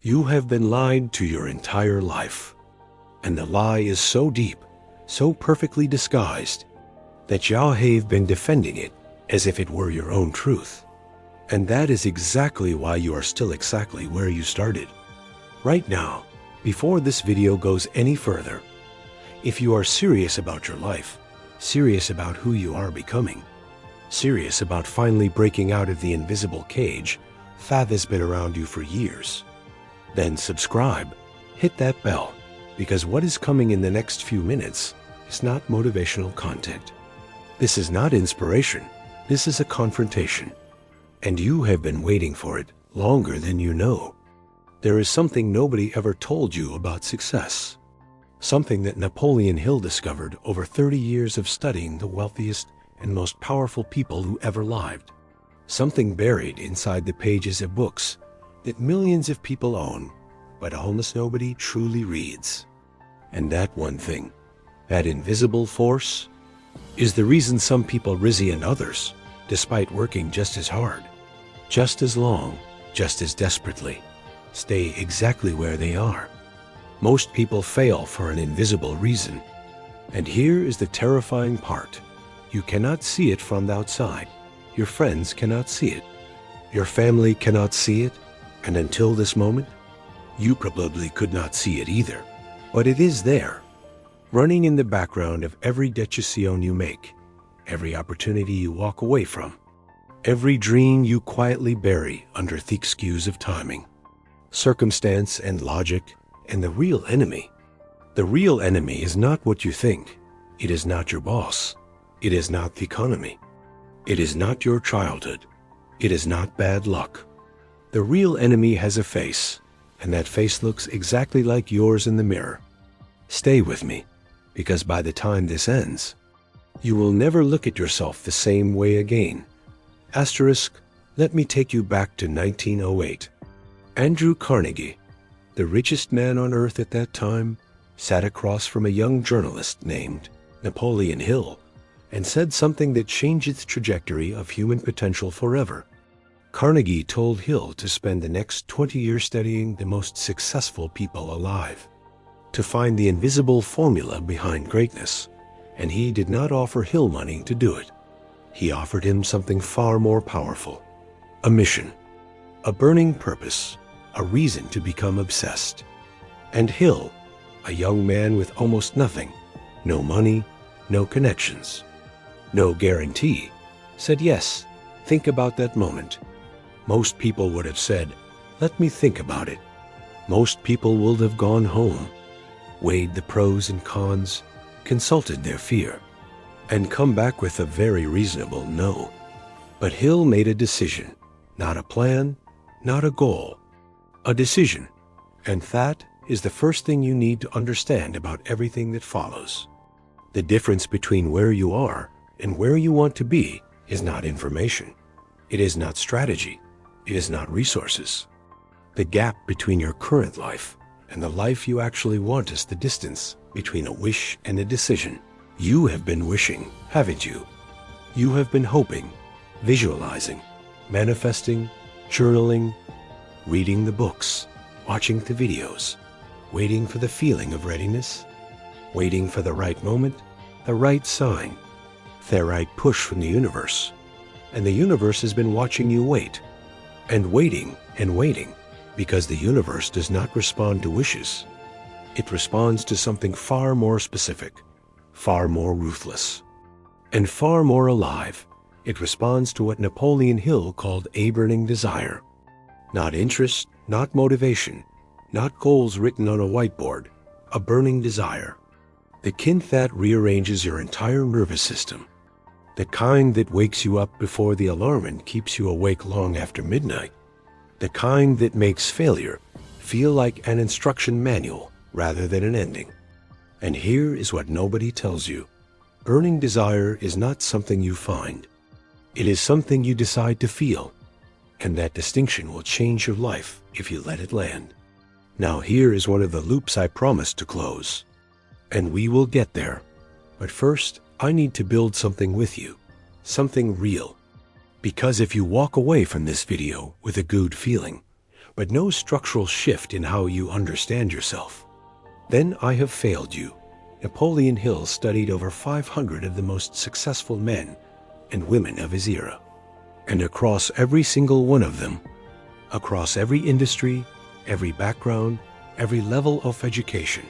You have been lied to your entire life. And the lie is so deep, so perfectly disguised, that you have been defending it as if it were your own truth. And that is exactly why you are still exactly where you started. Right now, before this video goes any further, if you are serious about your life, serious about who you are becoming, serious about finally breaking out of the invisible cage that has been around you for years, then subscribe, hit that bell, because what is coming in the next few minutes is not motivational content. This is not inspiration, this is a confrontation. And you have been waiting for it longer than you know. There is something nobody ever told you about success. Something that Napoleon Hill discovered over 30 years of studying the wealthiest and most powerful people who ever lived. Something buried inside the pages of books that millions of people own, but almost nobody truly reads. And that one thing, that invisible force, is the reason some people resist others, despite working just as hard, just as long, just as desperately, stay exactly where they are. Most people fail for an invisible reason. And here is the terrifying part. You cannot see it from the outside. Your friends cannot see it. Your family cannot see it. And until this moment, you probably could not see it either. But it is there, running in the background of every decision you make, every opportunity you walk away from, every dream you quietly bury under thick skews of timing, circumstance and logic, and the real enemy. The real enemy is not what you think. It is not your boss. It is not the economy. It is not your childhood. It is not bad luck. The real enemy has a face, and that face looks exactly like yours in the mirror. Stay with me, because by the time this ends, you will never look at yourself the same way again. Asterisk, let me take you back to 1908. Andrew Carnegie, the richest man on earth at that time, sat across from a young journalist named Napoleon Hill and said something that changed the trajectory of human potential forever. Carnegie told Hill to spend the next 20 years studying the most successful people alive, to find the invisible formula behind greatness, and he did not offer Hill money to do it. He offered him something far more powerful, a mission, a burning purpose, a reason to become obsessed. And Hill, a young man with almost nothing, no money, no connections, no guarantee, said yes, think about that moment. Most people would have said, let me think about it. Most people would have gone home, weighed the pros and cons, consulted their fear, and come back with a very reasonable no. But Hill made a decision, not a plan, not a goal, a decision. And that is the first thing you need to understand about everything that follows. The difference between where you are and where you want to be is not information. It is not strategy. It is not resources. The gap between your current life and the life you actually want is the distance between a wish and a decision. You have been wishing, haven't you? You have been hoping, visualizing, manifesting, journaling, reading the books, watching the videos, waiting for the feeling of readiness, waiting for the right moment, the right sign, the right push from the universe. And the universe has been watching you wait, and waiting, because the universe does not respond to wishes. It responds to something far more specific, far more ruthless, and far more alive. It responds to what Napoleon Hill called a burning desire. Not interest, not motivation, not goals written on a whiteboard, a burning desire. The kind that rearranges your entire nervous system. The kind that wakes you up before the alarm and keeps you awake long after midnight. The kind that makes failure feel like an instruction manual rather than an ending. And here is what nobody tells you. Burning desire is not something you find. It is something you decide to feel. And that distinction will change your life if you let it land. Now here is one of the loops I promised to close. And we will get there. But first, I need to build something with you. Something real. Because if you walk away from this video with a good feeling, but no structural shift in how you understand yourself. Then I have failed you. Napoleon Hill studied over 500 of the most successful men and women of his era. And across every single one of them, across every industry, every background, every level of education,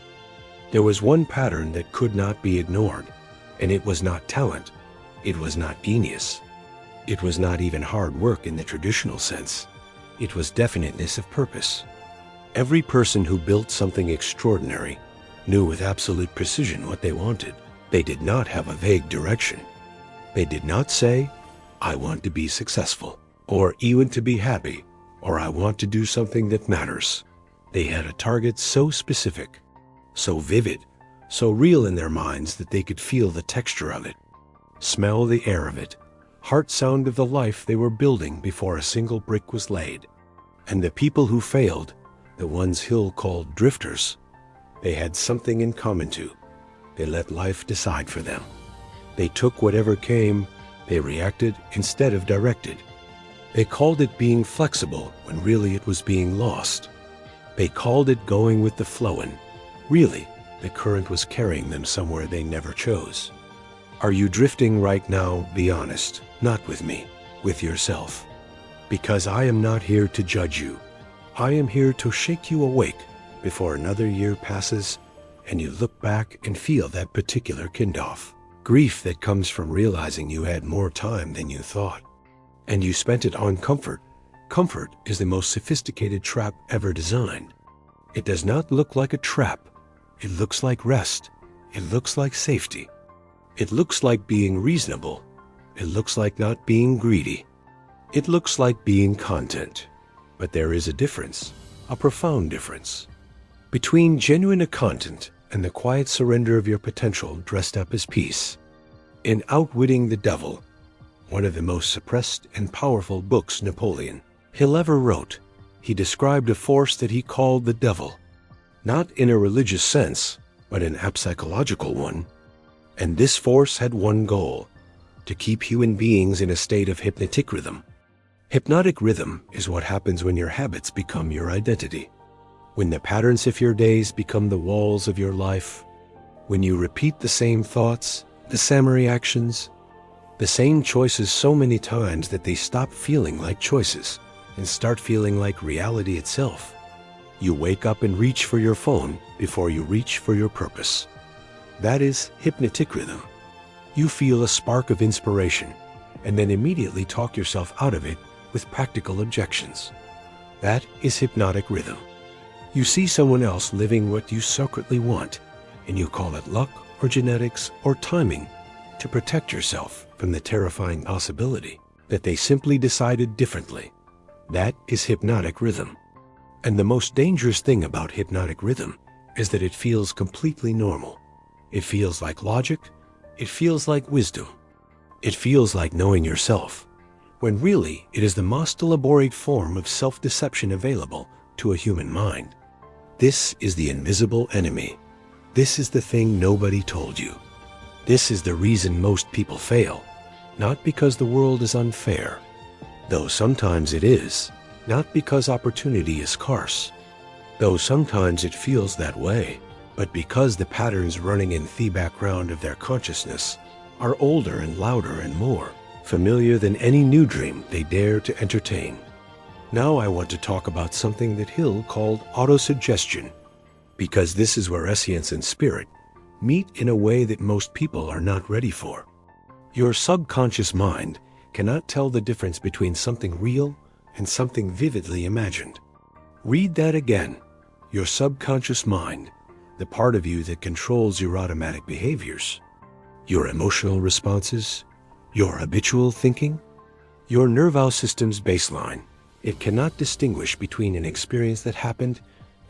there was one pattern that could not be ignored, and it was not talent, it was not genius, it was not even hard work in the traditional sense, it was definiteness of purpose. Every person who built something extraordinary knew with absolute precision what they wanted. They did not have a vague direction. They did not say, I want to be successful, or even to be happy, or I want to do something that matters. They had a target so specific, so vivid, so real in their minds that they could feel the texture of it, smell the air of it, heart sound of the life they were building before a single brick was laid. And the people who failed, the ones Hill called drifters, they had something in common too. They let life decide for them. They took whatever came, they reacted instead of directed. They called it being flexible when really it was being lost. They called it going with the flow and really the current was carrying them somewhere they never chose. Are you drifting right now? Be honest, not with me, with yourself. Because I am not here to judge you. I am here to shake you awake before another year passes and you look back and feel that particular kind-off. Grief that comes from realizing you had more time than you thought. And you spent it on comfort. Comfort is the most sophisticated trap ever designed. It does not look like a trap. It looks like rest. It looks like safety. It looks like being reasonable. It looks like not being greedy. It looks like being content. But there is a difference, a profound difference, between genuine content and the quiet surrender of your potential dressed up as peace. In Outwitting the Devil, one of the most suppressed and powerful books Napoleon Hill ever wrote, he described a force that he called the devil, not in a religious sense, but an apsychological one. And this force had one goal, to keep human beings in a state of hypnotic rhythm. Hypnotic rhythm is what happens when your habits become your identity, when the patterns of your days become the walls of your life, when you repeat the same thoughts, the same reactions, the same choices so many times that they stop feeling like choices and start feeling like reality itself. You wake up and reach for your phone before you reach for your purpose. That is hypnotic rhythm. You feel a spark of inspiration and then immediately talk yourself out of it with practical objections. That is hypnotic rhythm. You see someone else living what you secretly want, and you call it luck or genetics or timing to protect yourself from the terrifying possibility that they simply decided differently. That is hypnotic rhythm. And the most dangerous thing about hypnotic rhythm is that it feels completely normal. It feels like logic. It feels like wisdom. It feels like knowing yourself, when really it is the most elaborate form of self-deception available to a human mind. This is the invisible enemy. This is the thing nobody told you. This is the reason most people fail, not because the world is unfair, though sometimes it is, not because opportunity is scarce, though sometimes it feels that way, but because the patterns running in the background of their consciousness are older and louder and more familiar than any new dream they dare to entertain. Now I want to talk about something that Hill called autosuggestion, because this is where essence and spirit meet in a way that most people are not ready for. Your subconscious mind cannot tell the difference between something real and something vividly imagined. Read that again. Your subconscious mind, the part of you that controls your automatic behaviors, your emotional responses, your habitual thinking, your nervous system's baseline. It cannot distinguish between an experience that happened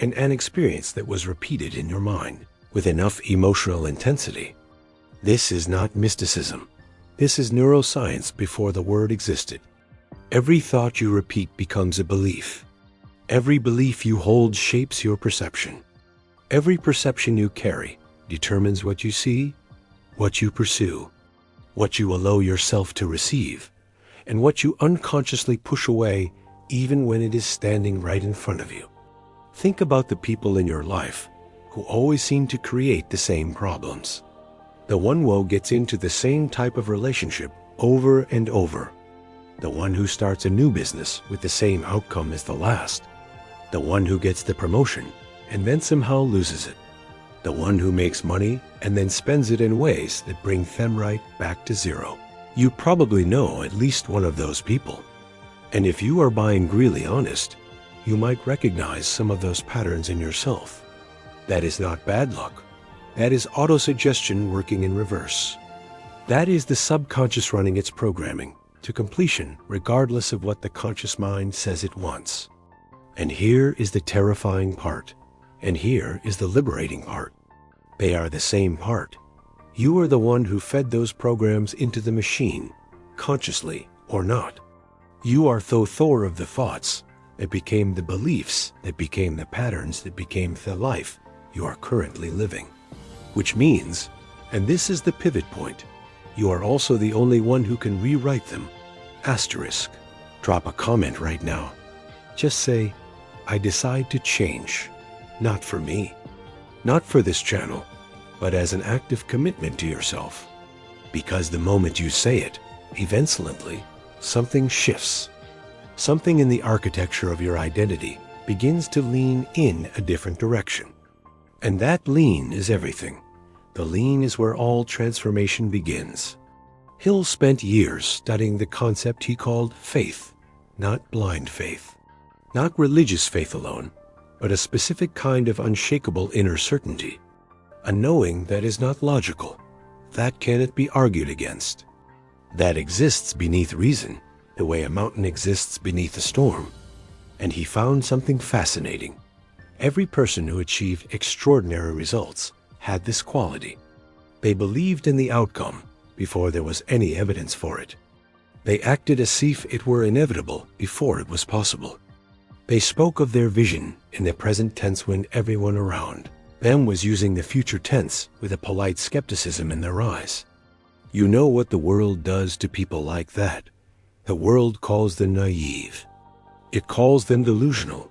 and an experience that was repeated in your mind with enough emotional intensity. This is not mysticism. This is neuroscience before the word existed. Every thought you repeat becomes a belief. Every belief you hold shapes your perception. Every perception you carry determines what you see, what you pursue, what you allow yourself to receive, and what you unconsciously push away even when it is standing right in front of you. Think about the people in your life who always seem to create the same problems. The one who gets into the same type of relationship over and over. The one who starts a new business with the same outcome as the last. The one who gets the promotion and then somehow loses it. The one who makes money and then spends it in ways that bring them right back to zero. You probably know at least one of those people. And if you are being really honest, you might recognize some of those patterns in yourself. That is not bad luck. That is autosuggestion working in reverse. That is the subconscious running its programming to completion regardless of what the conscious mind says it wants. And here is the terrifying part. And here is the liberating part. They are the same part. You are the one who fed those programs into the machine, consciously or not. You are the author of the thoughts that became the beliefs, that became the patterns, that became the life you are currently living. Which means, and this is the pivot point, you are also the only one who can rewrite them. Asterisk. Drop a comment right now. Just say, I decide to change. Not for me, not for this channel, but as an active commitment to yourself. Because the moment you say it, eventually, something shifts. Something in the architecture of your identity begins to lean in a different direction. And that lean is everything. The lean is where all transformation begins. Hill spent years studying the concept he called faith, not blind faith. Not religious faith alone, but a specific kind of unshakable inner certainty. A knowing that is not logical, that cannot be argued against. That exists beneath reason, the way a mountain exists beneath a storm. And he found something fascinating. Every person who achieved extraordinary results had this quality. They believed in the outcome before there was any evidence for it. They acted as if it were inevitable before it was possible. They spoke of their vision in the present tense when everyone around them was using the future tense with a polite skepticism in their eyes. You know what the world does to people like that. The world calls them naive. It calls them delusional.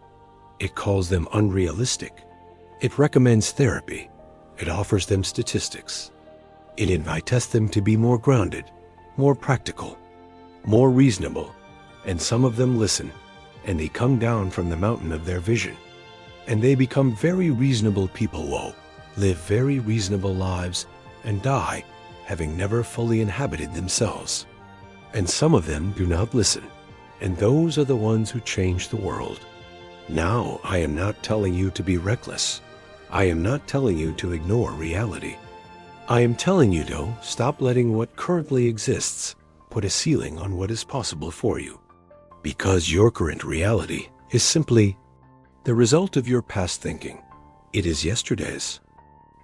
It calls them unrealistic. It recommends therapy. It offers them statistics. It invites them to be more grounded, more practical, more reasonable, and some of them listen, and they come down from the mountain of their vision, and they become very reasonable people who live very reasonable lives and die having never fully inhabited themselves. And some of them do not listen, and those are the ones who change the world. Now, I am not telling you to be reckless. I am not telling you to ignore reality. I am telling you to stop letting what currently exists put a ceiling on what is possible for you. Because your current reality is simply the result of your past thinking. It is yesterday's.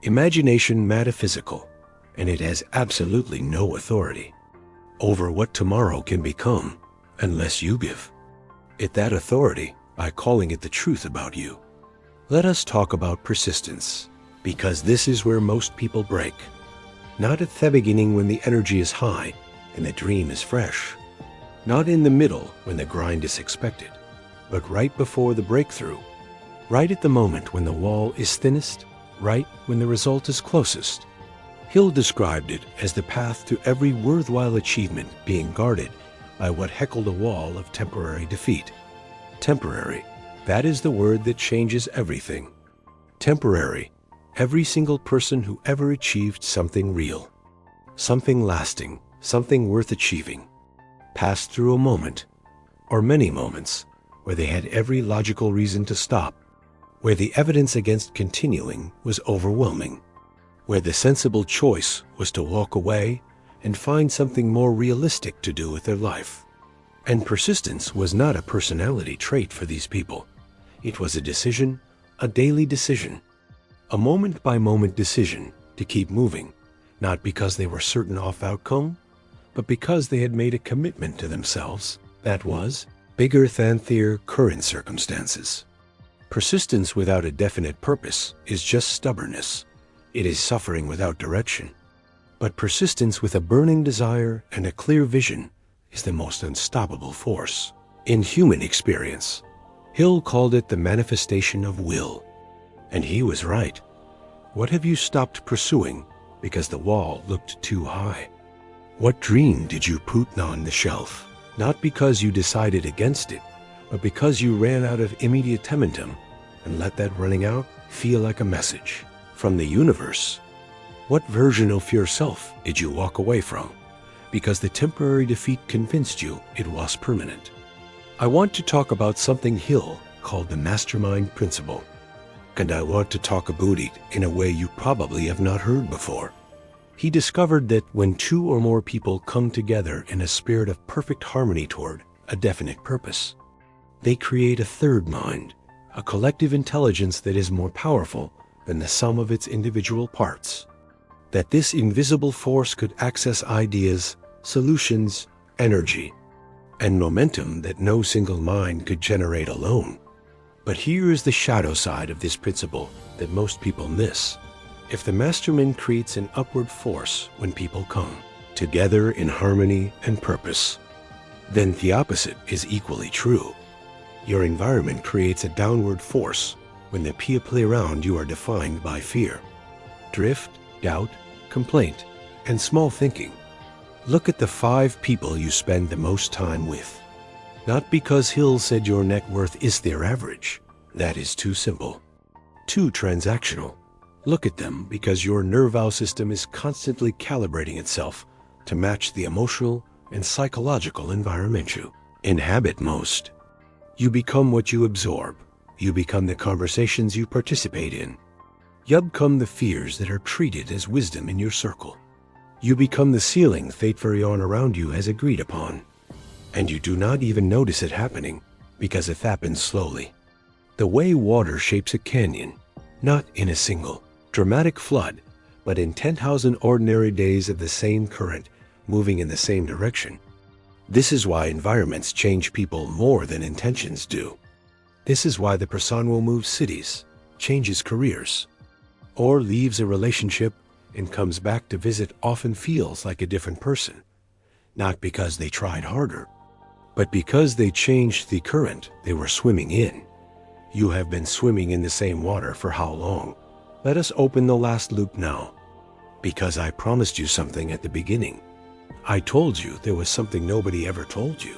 Imagination metaphysical, and it has absolutely no authority over what tomorrow can become unless you give it that authority by calling it the truth about you. Let us talk about persistence, because this is where most people break. Not at the beginning when the energy is high and the dream is fresh. Not in the middle when the grind is expected, but right before the breakthrough. Right at the moment when the wall is thinnest, right when the result is closest. Hill described it as the path to every worthwhile achievement being guarded by what heckled a wall of temporary defeat. Temporary, that is the word that changes everything. Temporary, every single person who ever achieved something real, something lasting, something worth achieving, passed through a moment, or many moments, where they had every logical reason to stop, where the evidence against continuing was overwhelming, where the sensible choice was to walk away and find something more realistic to do with their life. And persistence was not a personality trait for these people. It was a decision, a daily decision, a moment-by-moment decision to keep moving, not because they were certain of outcome, but because they had made a commitment to themselves that was bigger than their current circumstances. Persistence without a definite purpose is just stubbornness. It is suffering without direction. But persistence with a burning desire and a clear vision is the most unstoppable force. In human experience, Hill called it the manifestation of will. And he was right. What have you stopped pursuing because the wall looked too high? What dream did you put on the shelf? Not because you decided against it, but because you ran out of immediate momentum and let that running out feel like a message from the universe. What version of yourself did you walk away from because the temporary defeat convinced you it was permanent? I want to talk about something Hill called the Mastermind principle, and I want to talk about it in a way you probably have not heard before. He discovered that when two or more people come together in a spirit of perfect harmony toward a definite purpose, they create a third mind, a collective intelligence that is more powerful than the sum of its individual parts. That this invisible force could access ideas, solutions, energy, and momentum that no single mind could generate alone. But here is the shadow side of this principle that most people miss. If the mastermind creates an upward force when people come together in harmony and purpose, then the opposite is equally true. Your environment creates a downward force when the people around you are defined by fear, drift, doubt, complaint, and small thinking. Look at the 5 people you spend the most time with. Not because Hill said your net worth is their average. That is too simple. Too transactional. Look at them because your nervous system is constantly calibrating itself to match the emotional and psychological environment you inhabit most. You become what you absorb. You become the conversations you participate in. You become the fears that are treated as wisdom in your circle. You become the ceiling fate for everyone around you has agreed upon. And you do not even notice it happening because it happens slowly. The way water shapes a canyon, not in a single dramatic flood, but in 10,000 ordinary days of the same current moving in the same direction. This is why environments change people more than intentions do. This is why the person will move cities, changes careers, or leaves a relationship and comes back to visit often feels like a different person, not because they tried harder, but because they changed the current they were swimming in. You have been swimming in the same water for how long? Let us open the last loop now, because I promised you something at the beginning. I told you there was something nobody ever told you,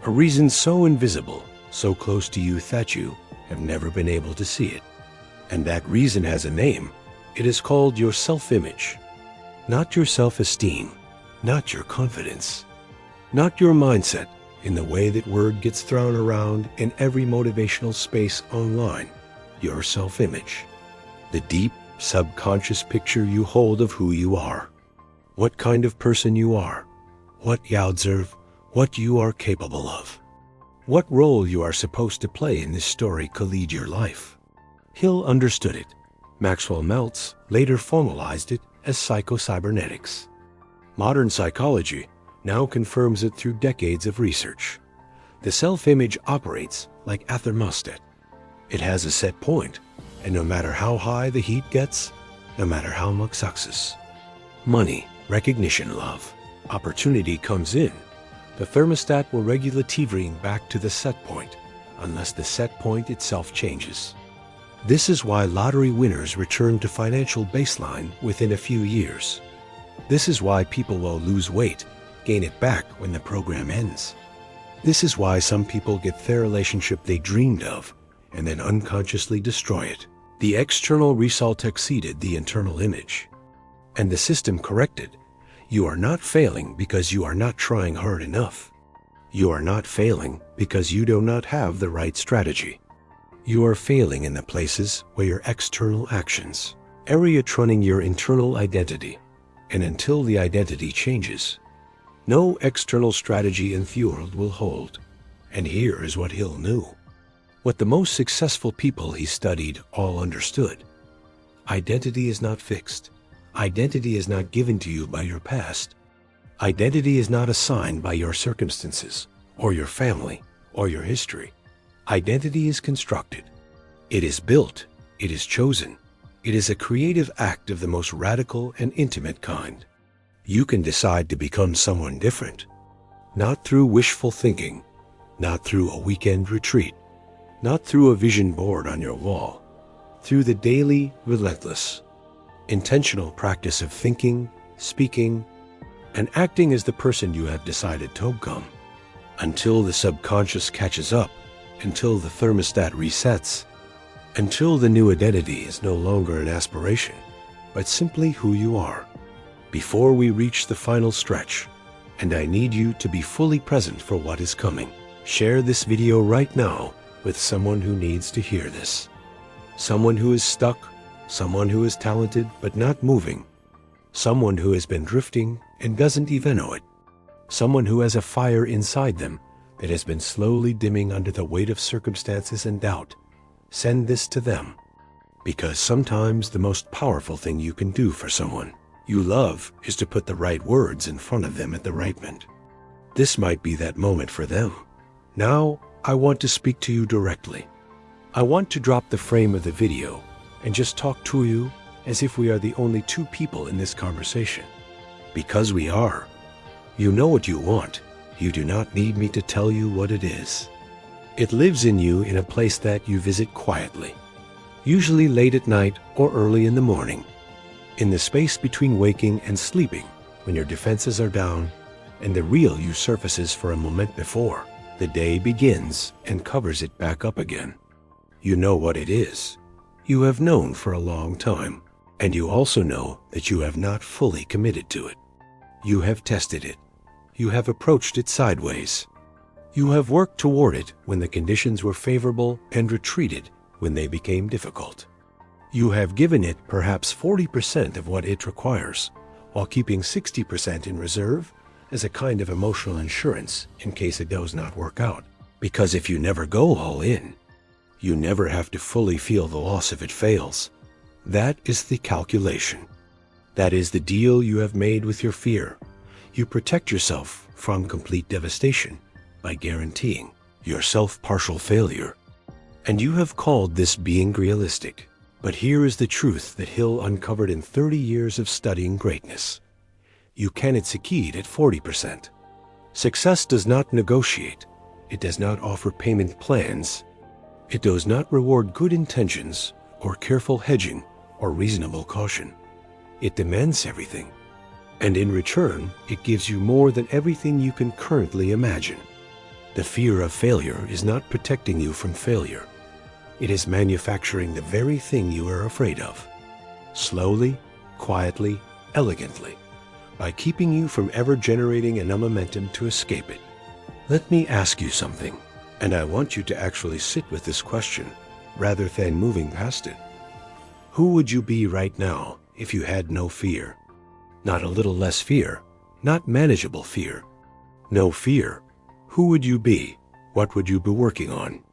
a reason so invisible, so close to you that you have never been able to see it. And that reason has a name. It is called your self-image. Not your self-esteem, not your confidence, not your mindset in the way that word gets thrown around in every motivational space online. Your self-image. The deep, subconscious picture you hold of who you are. What kind of person you are. What you observe, what you are capable of. What role you are supposed to play in this story could lead your life. Hill understood it. Maxwell Maltz later formalized it as psycho-cybernetics. Modern psychology now confirms it through decades of research. The self-image operates like a thermostat. It has a set point, and no matter how high the heat gets, no matter how much success, money, recognition, love, opportunity comes in, the thermostat will regulate bring back to the set point unless the set point itself changes. This is why lottery winners return to financial baseline within a few years. This is why people will lose weight, gain it back when the program ends. This is why some people get their relationship they dreamed of and then unconsciously destroy it. The external result exceeded the internal image, and the system corrected. You are not failing because you are not trying hard enough. You are not failing because you do not have the right strategy. You are failing in the places where your external actions are running your internal identity, and until the identity changes, no external strategy in the world will hold. And here is what Hill knew. What the most successful people he studied all understood. Identity is not fixed. Identity is not given to you by your past. Identity is not assigned by your circumstances, or your family, or your history. Identity is constructed. It is built. It is chosen. It is a creative act of the most radical and intimate kind. You can decide to become someone different, not through wishful thinking, not through a weekend retreat, not through a vision board on your wall, through the daily, relentless, intentional practice of thinking, speaking, and acting as the person you have decided to become, until the subconscious catches up, until the thermostat resets, until the new identity is no longer an aspiration, but simply who you are. Before we reach the final stretch, and I need you to be fully present for what is coming, share this video right now with someone who needs to hear this. Someone who is stuck, someone who is talented but not moving, someone who has been drifting and doesn't even know it, someone who has a fire inside them that has been slowly dimming under the weight of circumstances and doubt. Send this to them, because sometimes the most powerful thing you can do for someone you love is to put the right words in front of them at the right moment. This might be that moment for them. Now, I want to speak to you directly. I want to drop the frame of the video and just talk to you as if we are the only two people in this conversation. Because we are. You know what you want. You do not need me to tell you what it is. It lives in you in a place that you visit quietly, usually late at night or early in the morning, in the space between waking and sleeping, when your defenses are down and the real you surfaces for a moment before the day begins and covers it back up again. You know what it is. You have known for a long time, and you also know that you have not fully committed to it. You have tested it. You have approached it sideways. You have worked toward it when the conditions were favorable and retreated when they became difficult. You have given it perhaps 40% of what it requires, while keeping 60% in reserve as a kind of emotional insurance in case it does not work out. Because if you never go all in, you never have to fully feel the loss if it fails. That is the calculation. That is the deal you have made with your fear. You protect yourself from complete devastation by guaranteeing yourself partial failure. And you have called this being realistic. But here is the truth that Hill uncovered in 30 years of studying greatness. You cannot succeed at 40%. Success does not negotiate. It does not offer payment plans. It does not reward good intentions or careful hedging or reasonable caution. It demands everything. And in return, it gives you more than everything you can currently imagine. The fear of failure is not protecting you from failure. It is manufacturing the very thing you are afraid of. Slowly, quietly, elegantly, by keeping you from ever generating enough momentum to escape it. Let me ask you something, and I want you to actually sit with this question rather than moving past it. Who would you be right now if you had no fear? Not a little less fear, not manageable fear. No fear. Who would you be? What would you be working on?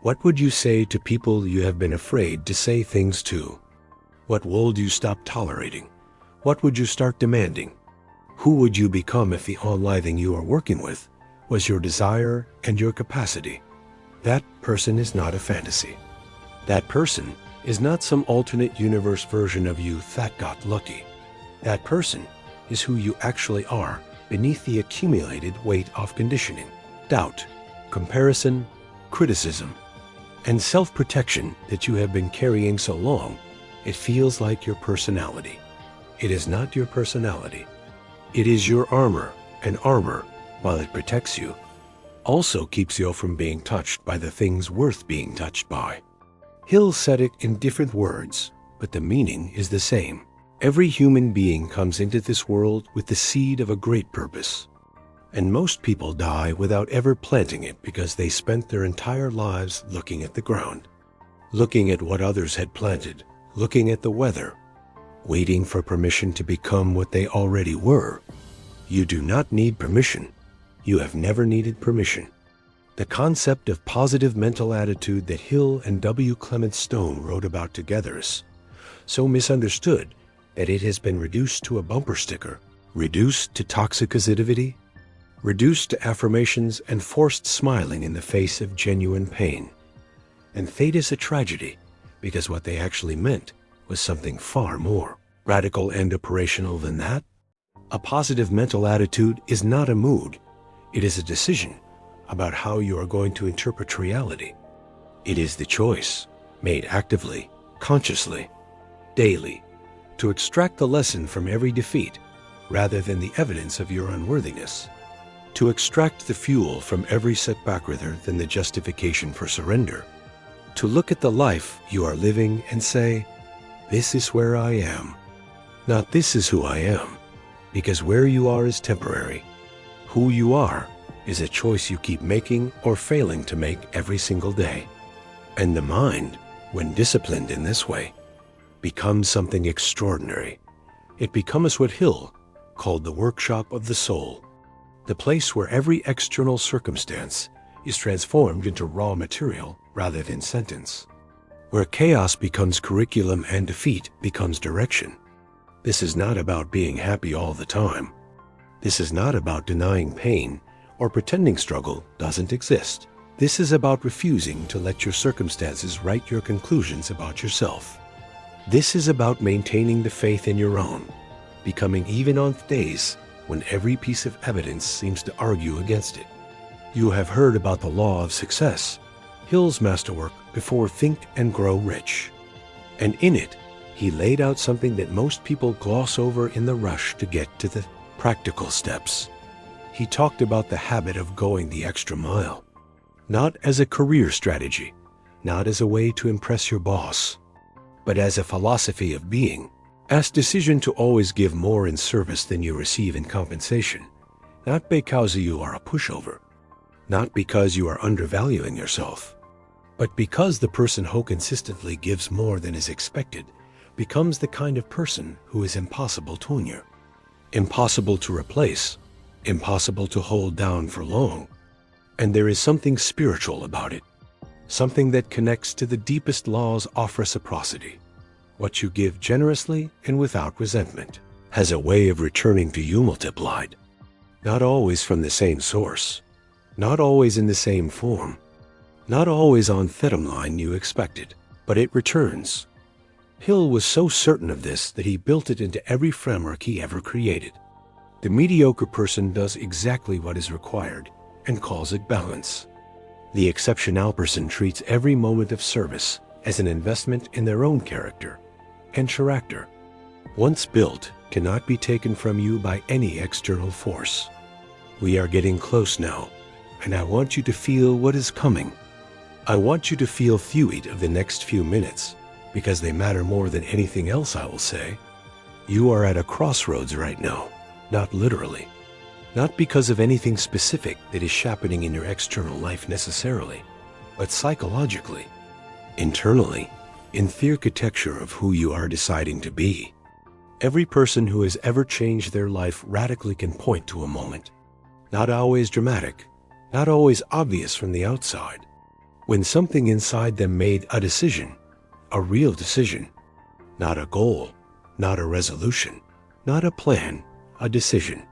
What would you say to people you have been afraid to say things to? What would you stop tolerating? What would you start demanding? Who would you become if the only thing you are working with was your desire and your capacity? That person is not a fantasy. That person is not some alternate universe version of you that got lucky. That person is who you actually are beneath the accumulated weight of conditioning, doubt, comparison, criticism, and self-protection that you have been carrying so long, it feels like your personality. It is not your personality. It is your armor, and armor, while it protects you, also keeps you from being touched by the things worth being touched by. Hill said it in different words, but the meaning is the same. Every human being comes into this world with the seed of a great purpose. And most people die without ever planting it because they spent their entire lives looking at the ground, looking at what others had planted, looking at the weather, waiting for permission to become what they already were. You do not need permission. You have never needed permission. The concept of positive mental attitude that Hill and W. Clement Stone wrote about together is so misunderstood that it has been reduced to a bumper sticker, reduced to toxic positivity, reduced to affirmations and forced smiling in the face of genuine pain. And fate is a tragedy, because what they actually meant was something far more radical and operational than that. A positive mental attitude is not a mood. It is a decision, about how you are going to interpret reality. It is the choice, made actively, consciously, daily, to extract the lesson from every defeat rather than the evidence of your unworthiness, to extract the fuel from every setback rather than the justification for surrender, to look at the life you are living and say, "This is where I am," not "This is who I am," because where you are is temporary. Who you are is a choice you keep making or failing to make every single day. And the mind, when disciplined in this way, becomes something extraordinary. It becomes what Hill called the workshop of the soul, the place where every external circumstance is transformed into raw material rather than sentence, where chaos becomes curriculum and defeat becomes direction. This is not about being happy all the time. This is not about denying pain or pretending struggle doesn't exist. This is about refusing to let your circumstances write your conclusions about yourself. This is about maintaining the faith in your own, becoming even on days when every piece of evidence seems to argue against it. You have heard about the law of success, Hill's masterwork before Think and Grow Rich. And in it, he laid out something that most people gloss over in the rush to get to the practical steps. He talked about the habit of going the extra mile, not as a career strategy, not as a way to impress your boss, but as a philosophy of being, as decision to always give more in service than you receive in compensation, not because you are a pushover, not because you are undervaluing yourself, but because the person who consistently gives more than is expected becomes the kind of person who is impossible to tenure, impossible to replace, impossible to hold down for long. And there is something spiritual about it, something that connects to the deepest laws of reciprocity. What you give generously and without resentment has a way of returning to you multiplied, not always from the same source, not always in the same form, not always on the line you expected, but it returns. Hill was so certain of this that he built it into every framework he ever created. The mediocre person does exactly what is required and calls it balance. The exceptional person treats every moment of service as an investment in their own character, and character, once built, cannot be taken from you by any external force. We are getting close now, and I want you to feel what is coming. I want you to feel fluid of the next few minutes, because they matter more than anything else I will say. You are at a crossroads right now, not literally, not because of anything specific that is happening in your external life necessarily, but psychologically, internally, in the architecture of who you are deciding to be. Every person who has ever changed their life radically can point to a moment, not always dramatic, not always obvious from the outside, when something inside them made a decision, a real decision, not a goal, not a resolution, not a plan, a decision.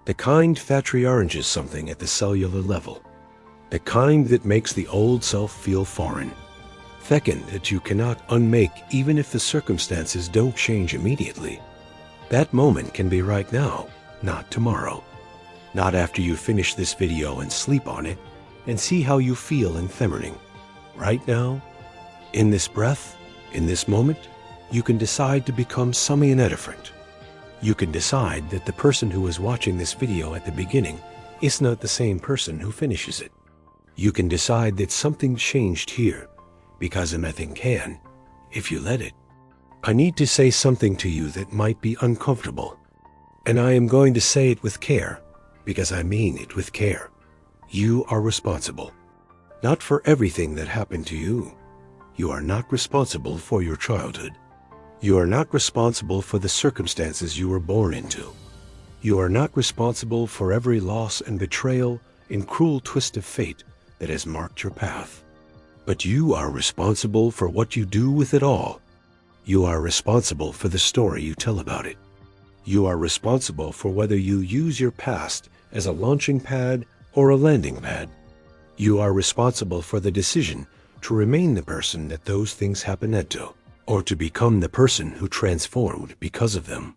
The kind that rearranges something at the cellular level, the kind that makes the old self feel foreign, second that you cannot unmake even if the circumstances don't change immediately. That moment can be right now, not tomorrow, not after you finish this video and sleep on it and see how you feel in the morning. Right now, in this breath, in this moment, you can decide to become something different. You can decide that the person who is watching this video at the beginning is not the same person who finishes it. You can decide that something changed here because nothing can, if you let it. I need to say something to you that might be uncomfortable, and I am going to say it with care, because I mean it with care. You are responsible, not for everything that happened to you. You are not responsible for your childhood. You are not responsible for the circumstances you were born into. You are not responsible for every loss and betrayal and cruel twist of fate that has marked your path. But you are responsible for what you do with it all. You are responsible for the story you tell about it. You are responsible for whether you use your past as a launching pad or a landing pad. You are responsible for the decision to remain the person that those things happened to, or to become the person who transformed because of them.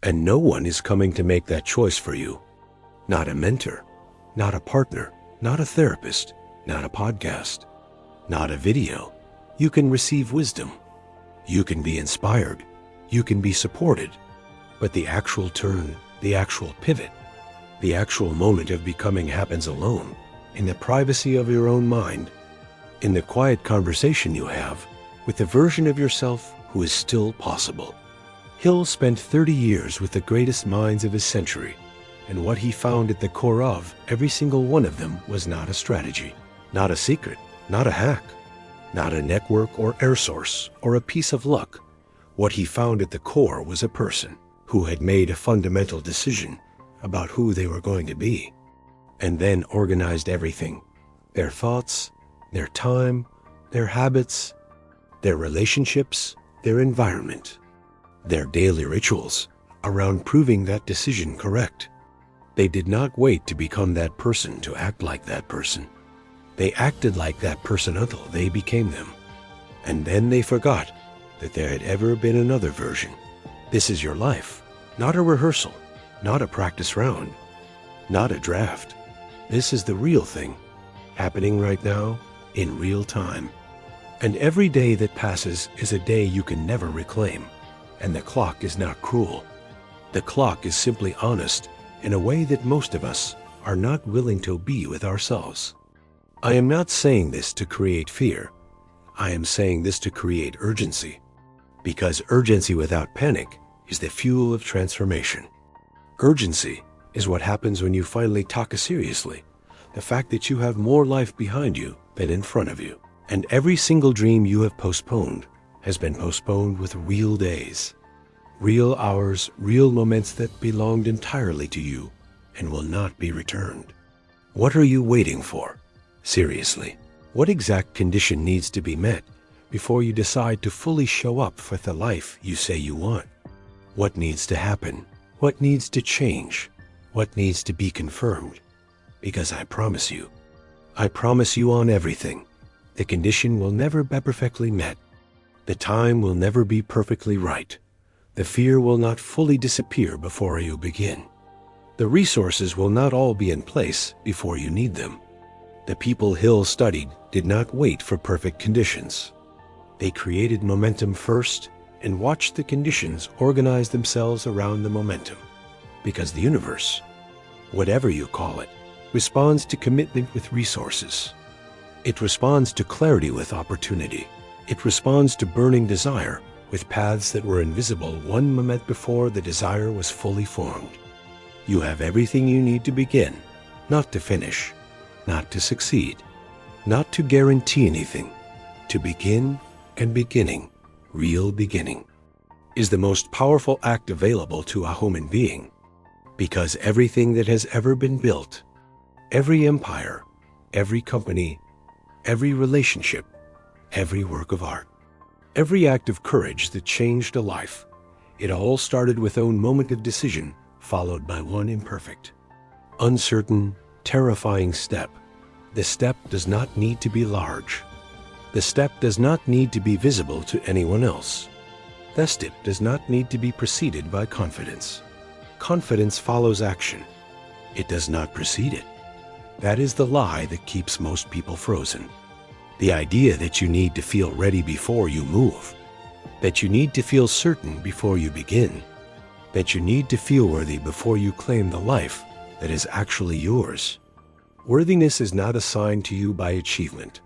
And no one is coming to make that choice for you. Not a mentor, not a partner, not a therapist, not a podcast, not a video. You can receive wisdom. You can be inspired. You can be supported. But the actual turn, the actual pivot, the actual moment of becoming happens alone, in the privacy of your own mind, in the quiet conversation you have with the version of yourself who is still possible. Hill spent 30 years with the greatest minds of his century, and what he found at the core of every single one of them was not a strategy, not a secret, not a hack, not a network or air source or a piece of luck. What he found at the core was a person who had made a fundamental decision about who they were going to be, and then organized everything, their thoughts, their time, their habits, their relationships, their environment, their daily rituals around proving that decision correct. They did not wait to become that person to act like that person. They acted like that person until they became them. And then they forgot that there had ever been another version. This is your life, not a rehearsal, not a practice round, not a draft. This is the real thing, happening right now, in real time. And every day that passes is a day you can never reclaim. And the clock is not cruel. The clock is simply honest in a way that most of us are not willing to be with ourselves. I am not saying this to create fear. I am saying this to create urgency. Because urgency without panic is the fuel of transformation. Urgency is what happens when you finally take seriously the fact that you have more life behind you than in front of you. And every single dream you have postponed has been postponed with real days, real hours, real moments that belonged entirely to you and will not be returned. What are you waiting for? Seriously, what exact condition needs to be met before you decide to fully show up for the life you say you want? What needs to happen? What needs to change? What needs to be confirmed? Because I promise you on everything, the condition will never be perfectly met. The time will never be perfectly right. The fear will not fully disappear before you begin. The resources will not all be in place before you need them. The people Hill studied did not wait for perfect conditions. They created momentum first and watched the conditions organize themselves around the momentum. Because the universe, whatever you call it, responds to commitment with resources. It responds to clarity with opportunity. It responds to burning desire with paths that were invisible one moment before the desire was fully formed. You have everything you need to begin, not to finish, not to succeed, not to guarantee anything. To begin, and beginning, real beginning, is the most powerful act available to a human being. Because everything that has ever been built, every empire, every company, every relationship, every work of art, every act of courage that changed a life, it all started with one moment of decision followed by one imperfect, uncertain, terrifying step. The step does not need to be large. The step does not need to be visible to anyone else. The step does not need to be preceded by confidence. Confidence follows action. It does not precede it. That is the lie that keeps most people frozen. The idea that you need to feel ready before you move, that you need to feel certain before you begin, that you need to feel worthy before you claim the life that is actually yours. Worthiness is not assigned to you by achievement.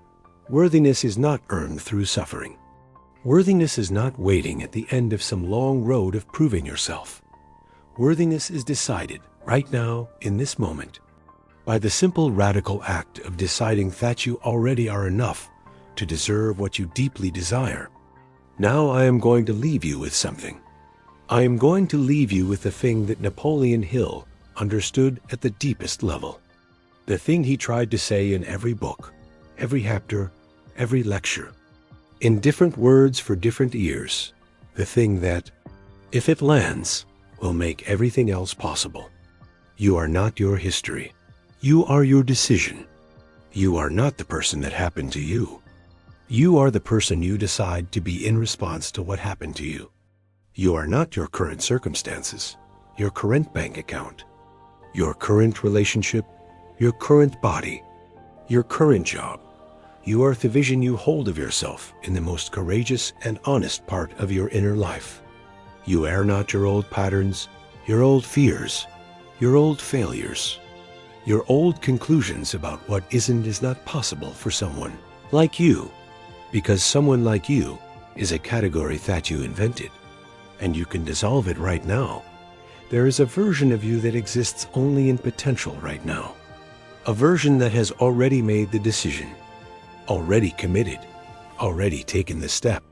Worthiness is not earned through suffering. Worthiness is not waiting at the end of some long road of proving yourself. Worthiness is decided right now, in this moment, by the simple radical act of deciding that you already are enough to deserve what you deeply desire. Now I am going to leave you with something. I am going to leave you with the thing that Napoleon Hill understood at the deepest level. The thing he tried to say in every book, every chapter, every lecture, in different words for different ears. The thing that, if it lands, will make everything else possible. You are not your history. You are your decision. You are not the person that happened to you. You are the person you decide to be in response to what happened to you. You are not your current circumstances, your current bank account, your current relationship, your current body, your current job. You are the vision you hold of yourself in the most courageous and honest part of your inner life. You are not your old patterns, your old fears, your old failures, your old conclusions about what is not possible for someone like you, because someone like you is a category that you invented, and you can dissolve it right now. There is a version of you that exists only in potential right now, a version that has already made the decision, already committed, already taken the step,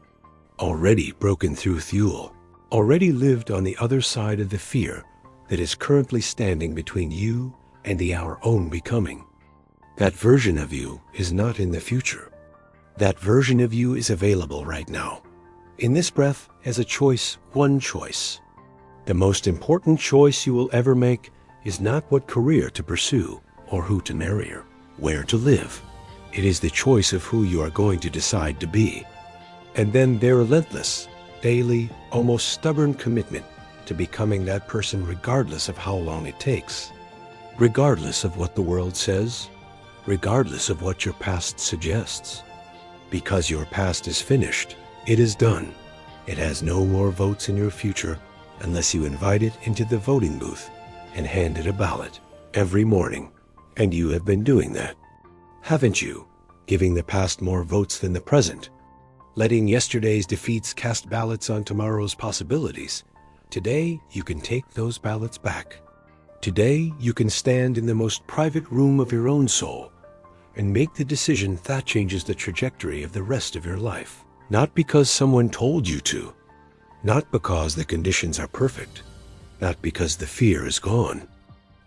already broken through fuel, already lived on the other side of the fear that is currently standing between you and our own becoming. That version of you is not in the future. That version of you is available right now, in this breath, as a choice, one choice. The most important choice you will ever make is not what career to pursue or who to marry or where to live. It is the choice of who you are going to decide to be. And then their relentless, daily, almost stubborn commitment to becoming that person regardless of how long it takes, regardless of what the world says, regardless of what your past suggests. Because your past is finished, it is done. It has no more votes in your future unless you invite it into the voting booth and hand it a ballot every morning. And you have been doing that, haven't you? Giving the past more votes than the present, letting yesterday's defeats cast ballots on tomorrow's possibilities. Today, you can take those ballots back. Today, you can stand in the most private room of your own soul and make the decision that changes the trajectory of the rest of your life. Not because someone told you to, not because the conditions are perfect, not because the fear is gone,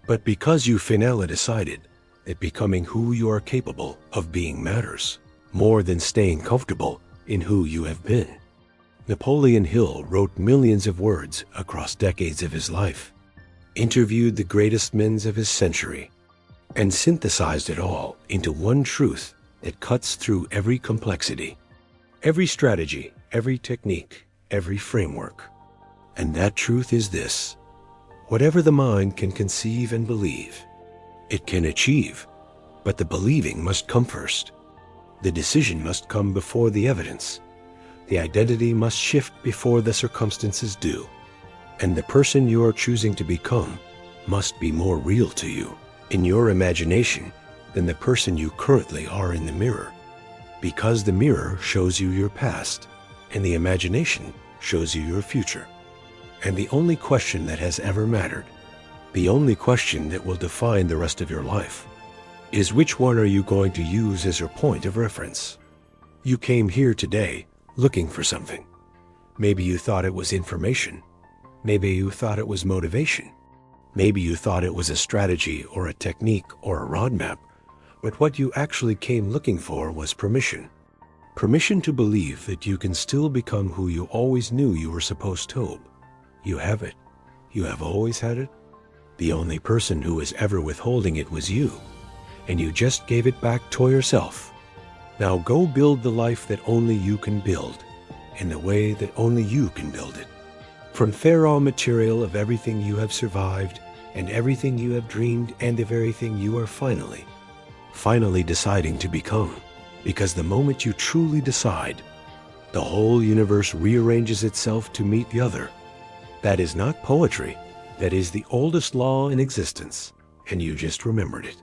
but because you finally decided that becoming who you are capable of being matters more than staying comfortable in who you have been. Napoleon Hill wrote millions of words across decades of his life, interviewed the greatest men of his century, and synthesized it all into one truth that cuts through every complexity, every strategy, every technique, every framework. And that truth is this: whatever the mind can conceive and believe, it can achieve, but the believing must come first. The decision must come before the evidence. The identity must shift before the circumstances do. And the person you are choosing to become must be more real to you, in your imagination, than the person you currently are in the mirror. Because the mirror shows you your past, and the imagination shows you your future. And the only question that has ever mattered, the only question that will define the rest of your life, is which one are you going to use as your point of reference? You came here today looking for something. Maybe you thought it was information. Maybe you thought it was motivation. Maybe you thought it was a strategy or a technique or a roadmap. But what you actually came looking for was permission. Permission to believe that you can still become who you always knew you were supposed to. You have it. You have always had it. The only person who was ever withholding it was you, and you just gave it back to yourself. Now go build the life that only you can build, in the way that only you can build it. From the raw material of everything you have survived, and everything you have dreamed, and the very thing you are finally deciding to become. Because the moment you truly decide, the whole universe rearranges itself to meet the other. That is not poetry. That is the oldest law in existence, and you just remembered it.